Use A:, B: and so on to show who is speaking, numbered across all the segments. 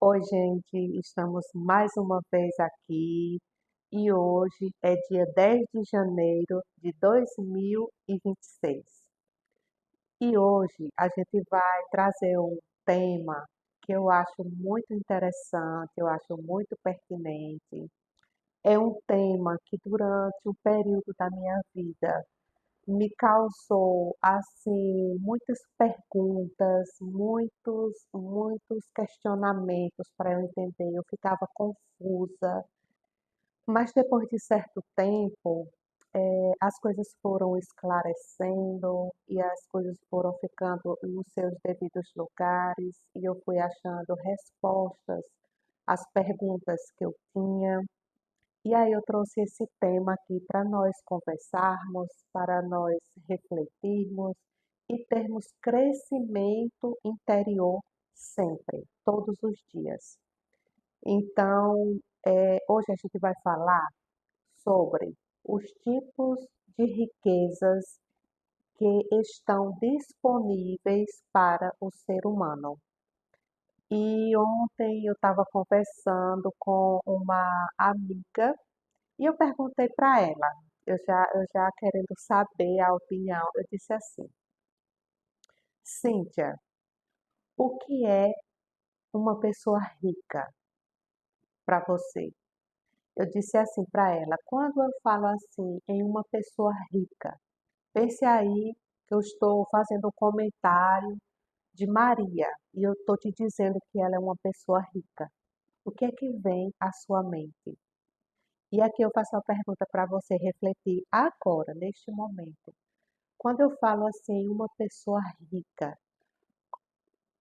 A: Oi, gente, estamos mais uma vez aqui e hoje é dia 10 de janeiro de 2026. E hoje a gente vai trazer um tema que eu acho muito interessante, eu acho muito pertinente. É um tema que durante um período da minha vida me causou assim muitas perguntas, muitos questionamentos para eu entender. Eu ficava confusa, mas depois de certo tempo, as coisas foram esclarecendo e as coisas foram ficando nos seus devidos lugares e eu fui achando respostas às perguntas que eu tinha. E aí eu trouxe esse tema aqui para nós conversarmos, para nós refletirmos e termos crescimento interior sempre, todos os dias. Então, hoje a gente vai falar sobre os tipos de riquezas que estão disponíveis para o ser humano. E ontem eu estava conversando com uma amiga e eu perguntei para ela, eu já querendo saber a opinião, eu disse assim: Cíntia, o que é uma pessoa rica para você? Eu disse assim para ela: quando eu falo assim em uma pessoa rica, pense aí que eu estou fazendo um comentário de Maria e eu estou te dizendo que ela é uma pessoa rica. O que é que vem à sua mente? E aqui eu faço uma pergunta para você refletir agora, neste momento. Quando eu falo assim, uma pessoa rica,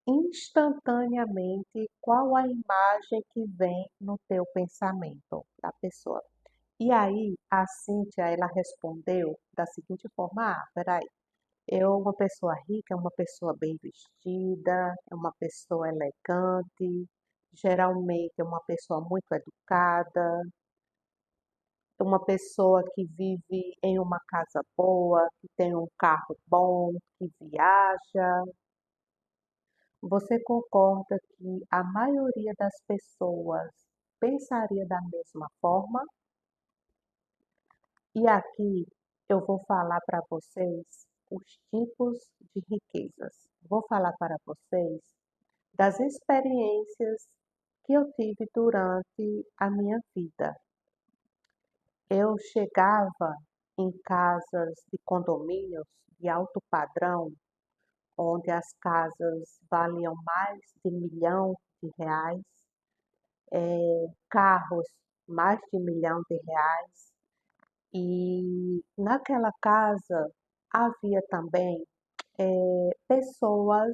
A: instantaneamente, qual a imagem que vem no teu pensamento da pessoa? E aí, a Cíntia, ela respondeu da seguinte forma: peraí, uma pessoa rica é uma pessoa bem vestida, é uma pessoa elegante, geralmente é uma pessoa muito educada, é uma pessoa que vive em uma casa boa, que tem um carro bom, que viaja. Você concorda que a maioria das pessoas pensaria da mesma forma? E aqui eu vou falar para vocês os tipos de riquezas. Vou falar para vocês das experiências que eu tive durante a minha vida. Eu chegava em casas de condomínios de alto padrão, onde as casas valiam mais de 1 milhão de reais, carros mais de 1 milhão de reais. E naquela casa havia também pessoas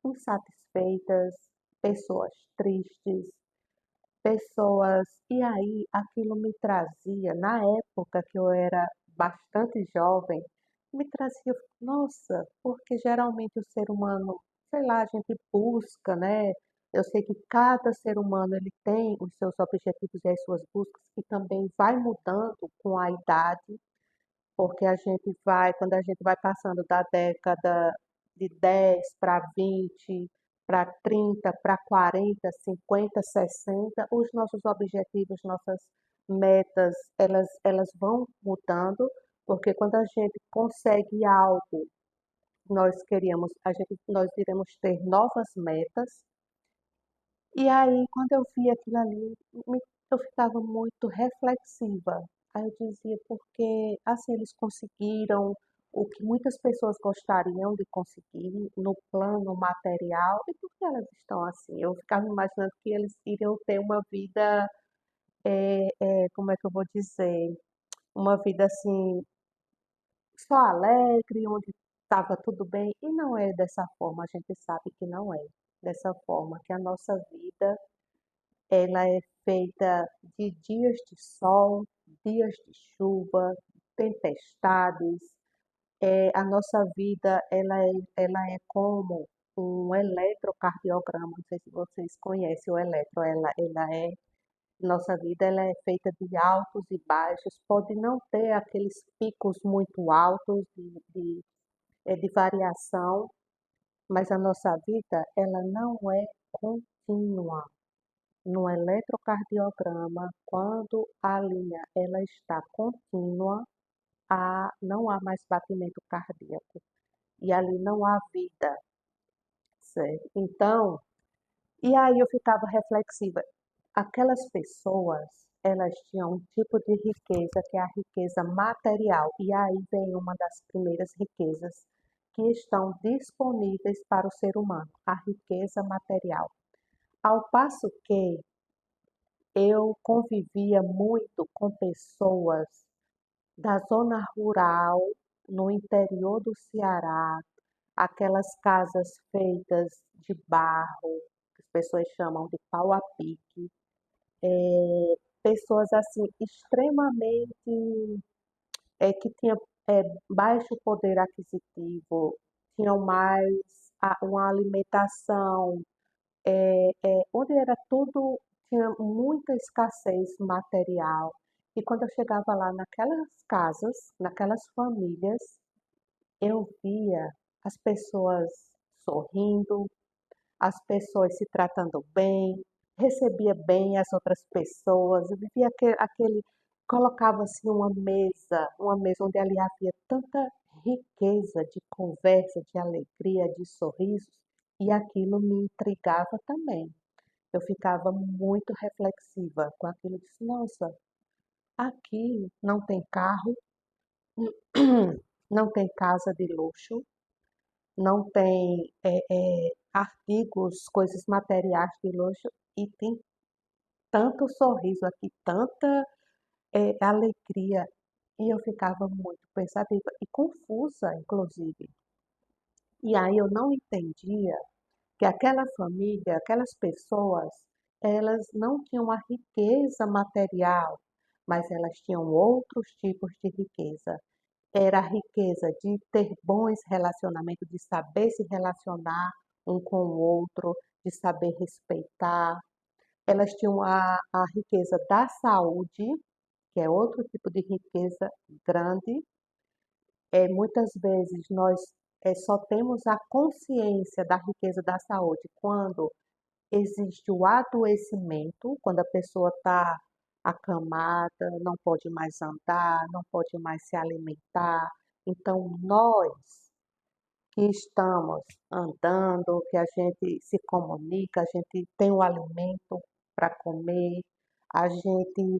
A: insatisfeitas, pessoas tristes, pessoas. E aí aquilo me trazia, na época que eu era bastante jovem, me trazia, nossa, porque geralmente o ser humano, sei lá, a gente busca, né? Eu sei que cada ser humano ele tem os seus objetivos e as suas buscas, que também vai mudando com a idade, porque a gente vai, quando a gente vai passando da década de 10 para 20, para 30, para 40, 50, 60, os nossos objetivos, nossas metas, elas vão mudando, porque quando a gente consegue algo, nós iremos ter novas metas, e aí, quando eu vi aquilo ali, eu ficava muito reflexiva. Aí eu dizia, porque assim eles conseguiram o que muitas pessoas gostariam de conseguir no plano material, e por que elas estão assim? Eu ficava imaginando que eles iriam ter uma vida, como é que eu vou dizer? Uma vida assim, só alegre, onde estava tudo bem, e não é dessa forma, a gente sabe que não é dessa forma, que a nossa vida ela é feita de dias de sol, dias de chuva, tempestades. A nossa vida ela é como um eletrocardiograma. Não sei se vocês conhecem o eletro. Nossa vida ela é feita de altos e baixos. Pode não ter aqueles picos muito altos de variação, mas a nossa vida ela não é contínua. contínua. No eletrocardiograma, quando a linha ela está contínua, não há mais batimento cardíaco e ali não há vida, certo? Então, e aí eu ficava reflexiva. Aquelas pessoas, elas tinham um tipo de riqueza que é a riqueza material. E aí vem uma das primeiras riquezas que estão disponíveis para o ser humano, a riqueza material. Ao passo que eu convivia muito com pessoas da zona rural, no interior do Ceará, aquelas casas feitas de barro, que as pessoas chamam de pau a pique, pessoas assim extremamente que tinham baixo poder aquisitivo, tinham mais uma alimentação onde era tudo, tinha muita escassez material. E quando eu chegava lá naquelas casas, naquelas famílias, eu via as pessoas sorrindo, as pessoas se tratando bem, recebia bem as outras pessoas, eu vivia colocava assim uma mesa onde ali havia tanta riqueza de conversa, de alegria, de sorrisos, e aquilo me intrigava também. Eu ficava muito reflexiva com aquilo, eu disse, nossa, aqui não tem carro, não tem casa de luxo, não tem artigos, coisas materiais de luxo e tem tanto sorriso aqui, tanta alegria. E eu ficava muito pensativa e confusa, inclusive. E aí eu não entendia que aquela família, aquelas pessoas, elas não tinham a riqueza material, mas elas tinham outros tipos de riqueza. Era a riqueza de ter bons relacionamentos, de saber se relacionar um com o outro, de saber respeitar. Elas tinham a riqueza da saúde, que é outro tipo de riqueza grande. Muitas vezes nós só temos a consciência da riqueza da saúde quando existe o adoecimento, quando a pessoa está acamada, não pode mais andar, não pode mais se alimentar. Então, nós que estamos andando, que a gente se comunica, a gente tem o alimento para comer, a gente,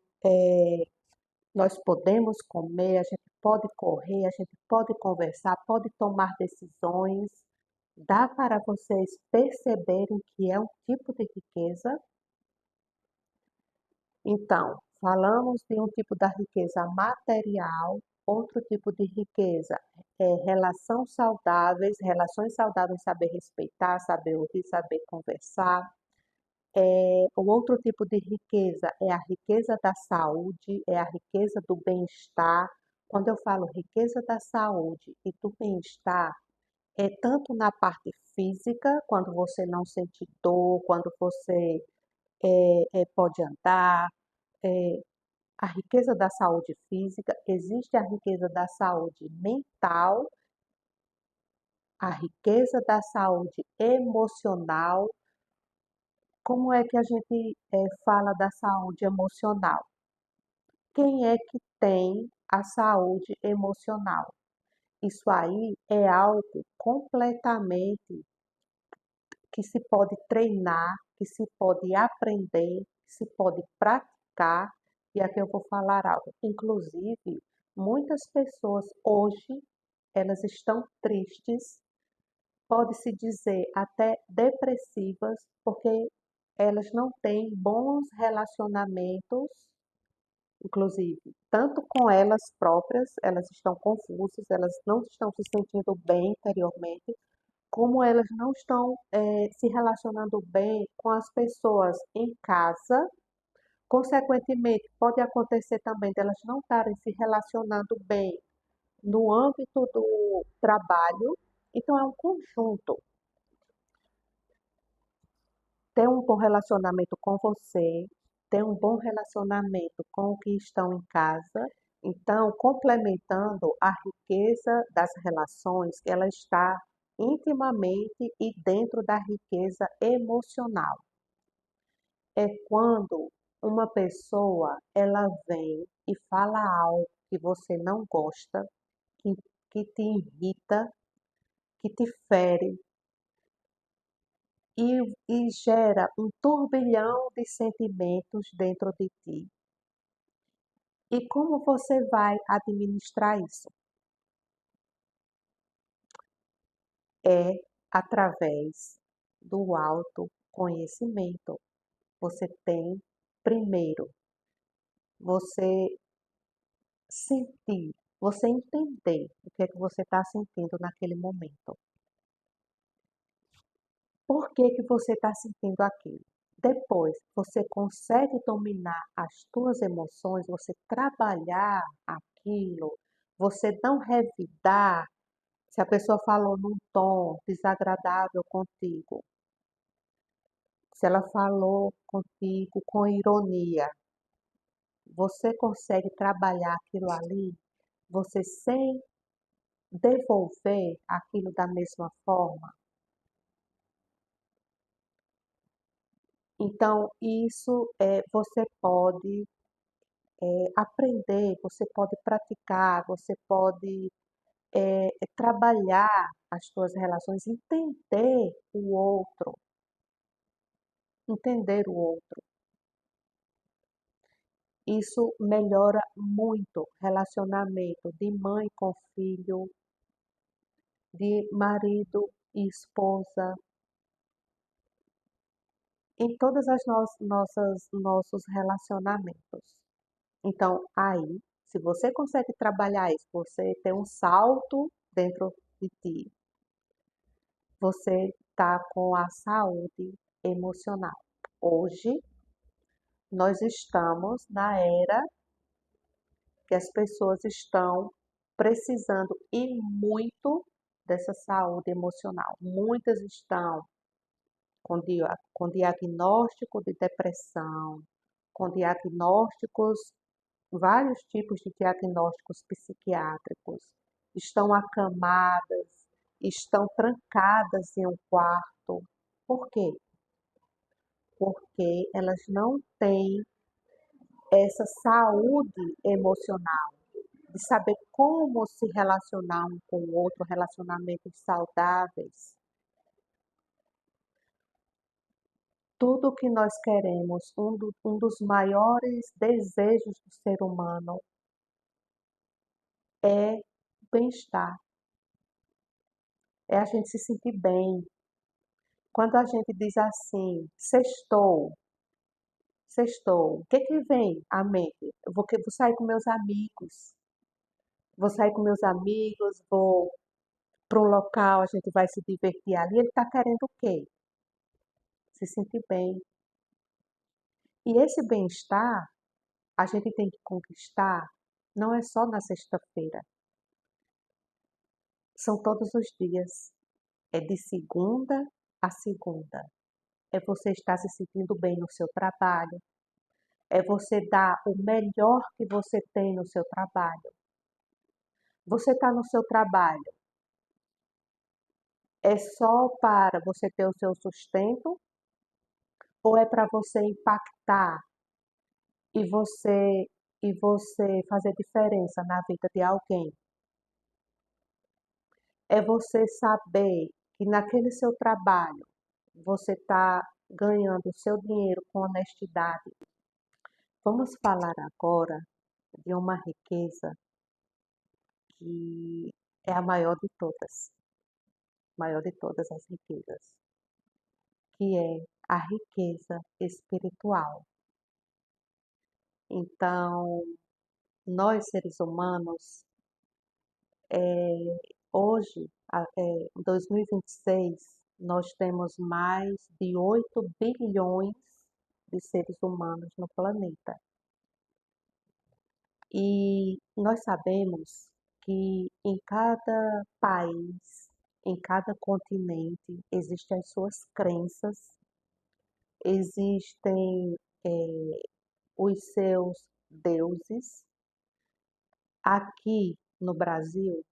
A: nós podemos comer, a gente pode correr, a gente pode conversar, pode tomar decisões. Dá para vocês perceberem que é um tipo de riqueza. Então, falamos de um tipo da riqueza material, outro tipo de riqueza é relações saudáveis, saber respeitar, saber ouvir, saber conversar. O outro tipo de riqueza é a riqueza da saúde, é a riqueza do bem-estar. Quando eu falo riqueza da saúde e do bem-estar, é tanto na parte física, quando você não sente dor, quando você pode andar, é, a riqueza da saúde física, existe a riqueza da saúde mental, a riqueza da saúde emocional. Como é que a gente fala da saúde emocional? Quem é que tem a saúde emocional? Isso aí é algo completamente que se pode treinar, que se pode aprender, que se pode praticar. E aqui eu vou falar algo. Inclusive, muitas pessoas hoje, elas estão tristes, pode-se dizer até depressivas, porque elas não têm bons relacionamentos, inclusive, tanto com elas próprias, elas estão confusas, elas não estão se sentindo bem interiormente, como elas não estão se relacionando bem com as pessoas em casa. Consequentemente, pode acontecer também delas não estarem se relacionando bem no âmbito do trabalho. Então, é um conjunto. Ter um bom relacionamento com você, ter um bom relacionamento com o que estão em casa. Então, complementando a riqueza das relações, ela está intimamente e dentro da riqueza emocional. é quando uma pessoa ela vem e fala algo que você não gosta, que, que te irrita, que te fere e gera um turbilhão de sentimentos dentro de ti. E como você vai administrar isso? É através do autoconhecimento. Você tem, primeiro, você sentir, você entender o que é que você está sentindo naquele momento. Por que que você está sentindo aquilo? Depois, você consegue dominar as suas emoções, você trabalhar aquilo, você não revidar se a pessoa falou num tom desagradável contigo, se ela falou contigo com ironia, você consegue trabalhar aquilo ali, você sem devolver aquilo da mesma forma. Então, isso você pode aprender, você pode praticar, você pode trabalhar as suas relações, entender o outro. Isso melhora muito relacionamento de mãe com filho, de marido e esposa, em todas as nossos relacionamentos. Então, aí, se você consegue trabalhar isso, você tem um salto dentro de ti, você está com a saúde emocional. Hoje, nós estamos na era que as pessoas estão precisando e muito dessa saúde emocional. Muitas estão com diagnóstico de depressão, com diagnósticos, vários tipos de diagnósticos psiquiátricos, estão acamadas, estão trancadas em um quarto. Por quê? Porque elas não têm essa saúde emocional, de saber como se relacionar um com o outro, relacionamentos saudáveis. Tudo o que nós queremos, um dos maiores desejos do ser humano é bem-estar, é a gente se sentir bem. Quando a gente diz assim, sextou, sextou, o que que vem à mente? Vou sair com meus amigos, vou para um local, a gente vai se divertir ali. Ele está querendo o quê? Se sentir bem. E esse bem-estar, a gente tem que conquistar, não é só na sexta-feira, são todos os dias. É de segunda a segunda. É você estar se sentindo bem no seu trabalho. É você dar o melhor que você tem no seu trabalho. Você está no seu trabalho, é só para você ter o seu sustento ou é para você impactar e você fazer diferença na vida de alguém? É você saber que naquele seu trabalho você está ganhando o seu dinheiro com honestidade. Vamos falar agora de uma riqueza que é a maior de todas as riquezas, que é a riqueza espiritual. Então, nós seres humanos, hoje, em 2026, nós temos mais de 8 bilhões de seres humanos no planeta. E nós sabemos que em cada país, em cada continente, existem as suas crenças, existem os seus deuses. Aqui no Brasil,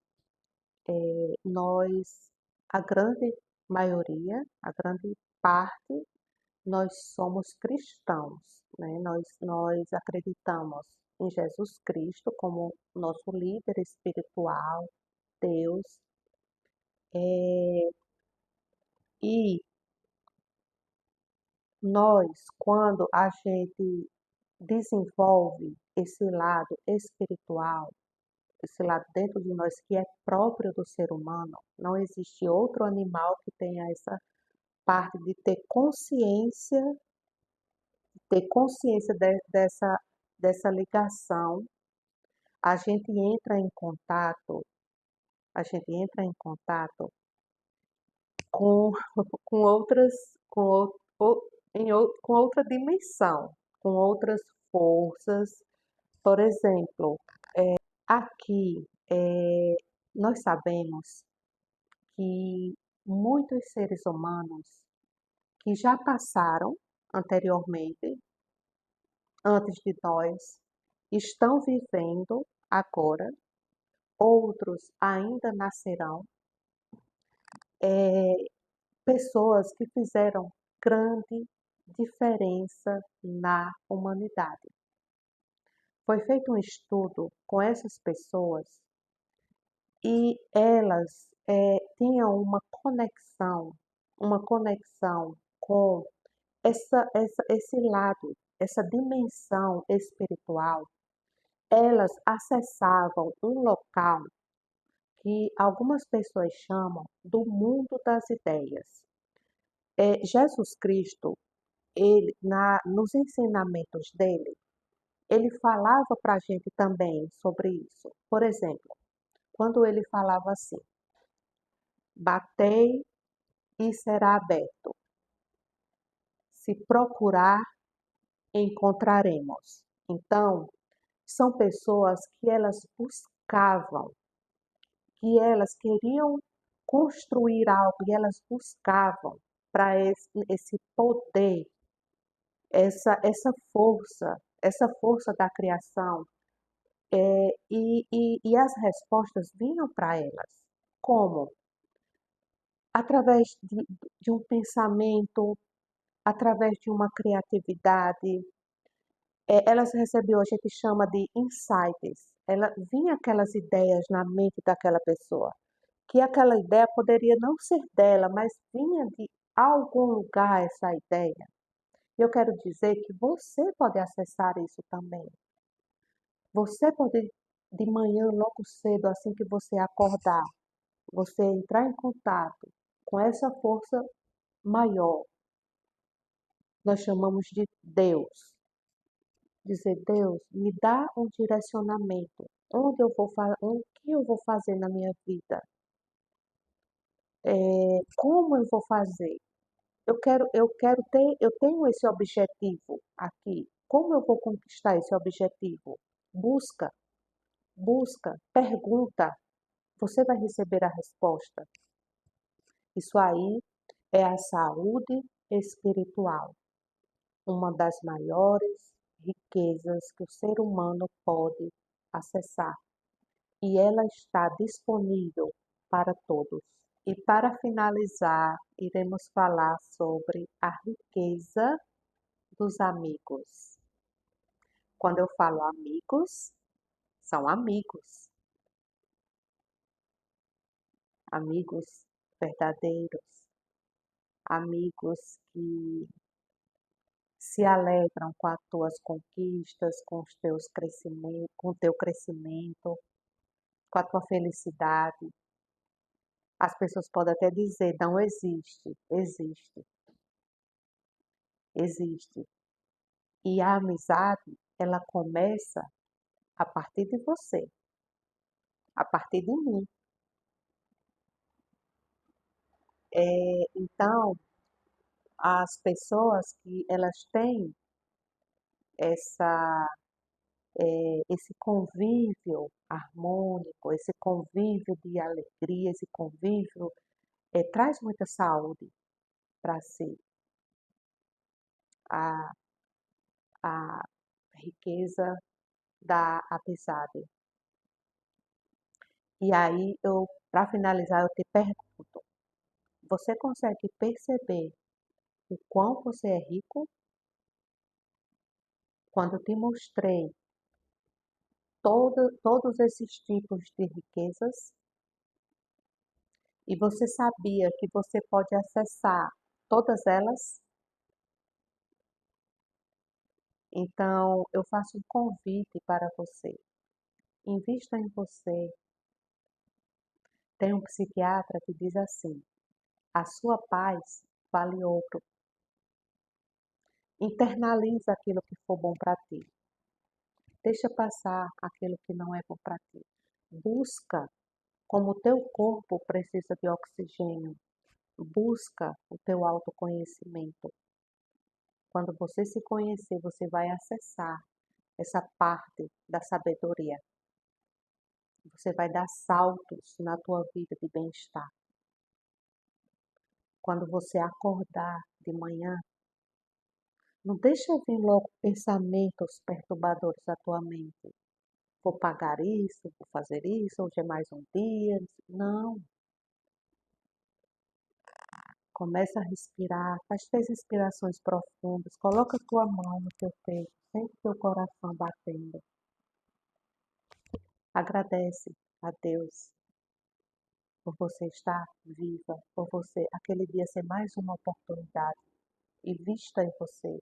A: nós, a grande maioria, a grande parte, nós somos cristãos, né? Nós acreditamos em Jesus Cristo como nosso líder espiritual, Deus, é, e nós, quando a gente desenvolve esse lado espiritual, esse lado dentro de nós que é próprio do ser humano, não existe outro animal que tenha essa parte de ter consciência dessa ligação, a gente entra em contato, a gente entra em contato com, com outras, com, com outra dimensão, com outras forças. Por exemplo, aqui nós sabemos que muitos seres humanos que já passaram anteriormente, antes de nós, estão vivendo agora, outros ainda nascerão, é, pessoas que fizeram grande diferença na humanidade. Foi feito um estudo com essas pessoas e elas tinham uma conexão com esse lado, essa dimensão espiritual. Elas acessavam um local que algumas pessoas chamam do mundo das ideias. Jesus Cristo, nos ensinamentos dele, ele falava para a gente também sobre isso. Por exemplo, quando ele falava assim: batei e será aberto. Se procurar, encontraremos. Então, são pessoas que elas buscavam, que elas queriam construir algo e elas buscavam para esse poder, essa força da criação, e as respostas vinham para elas. Como? Através de um pensamento, através de uma criatividade. Elas recebiam, a gente chama de insights. Ela vinha aquelas ideias na mente daquela pessoa, que aquela ideia poderia não ser dela, mas vinha de algum lugar essa ideia. Eu quero dizer que você pode acessar isso também. Você pode, de manhã, logo cedo, assim que você acordar, você entrar em contato com essa força maior. Nós chamamos de Deus. Dizer, Deus, me dá um direcionamento. O que eu vou fazer na minha vida? Como eu vou fazer? Eu tenho esse objetivo aqui. Como eu vou conquistar esse objetivo? Busca, busca, pergunta. Você vai receber a resposta. Isso aí é a saúde espiritual, uma das maiores riquezas que o ser humano pode acessar, e ela está disponível para todos. E para finalizar, iremos falar sobre a riqueza dos amigos. Quando eu falo amigos, são amigos, amigos verdadeiros, amigos que se alegram com as tuas conquistas, com os teus crescimentos, com o teu crescimento, com a tua felicidade. As pessoas podem até dizer, não existe, existe, existe. E a amizade, ela começa a partir de você, a partir de mim. Então, as pessoas que elas têm essa, esse convívio harmônico, esse convívio de alegria, esse convívio traz muita saúde para si. A, a riqueza da amizade. E aí, para finalizar, eu te pergunto, você consegue perceber o quão você é rico? Quando te mostrei todos esses tipos de riquezas e você sabia que você pode acessar todas elas, então eu faço um convite para você. Invista em você. Tem um psiquiatra que diz assim: a sua paz vale ouro. Internaliza aquilo que for bom para ti. Deixa passar aquilo que não é bom para ti. Busca, como o teu corpo precisa de oxigênio, busca o teu autoconhecimento. Quando você se conhecer, você vai acessar essa parte da sabedoria. Você vai dar saltos na tua vida de bem-estar. Quando você acordar de manhã, não deixa vir logo pensamentos perturbadores à tua mente. Vou pagar isso, vou fazer isso, hoje é mais um dia. Não. Começa a respirar, faz 3 respirações profundas, coloca a tua mão no teu peito, sente o teu coração batendo. Agradece a Deus por você estar viva, por você, aquele dia ser mais uma oportunidade. Invista em você.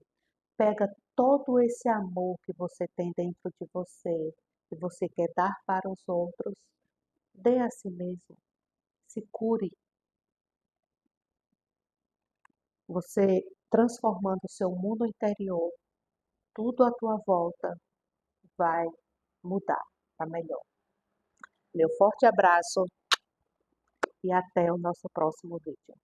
A: Pega todo esse amor que você tem dentro de você, que você quer dar para os outros, dê a si mesmo. Se cure. Você transformando o seu mundo interior, tudo à tua volta vai mudar para melhor. Meu forte abraço e até o nosso próximo vídeo.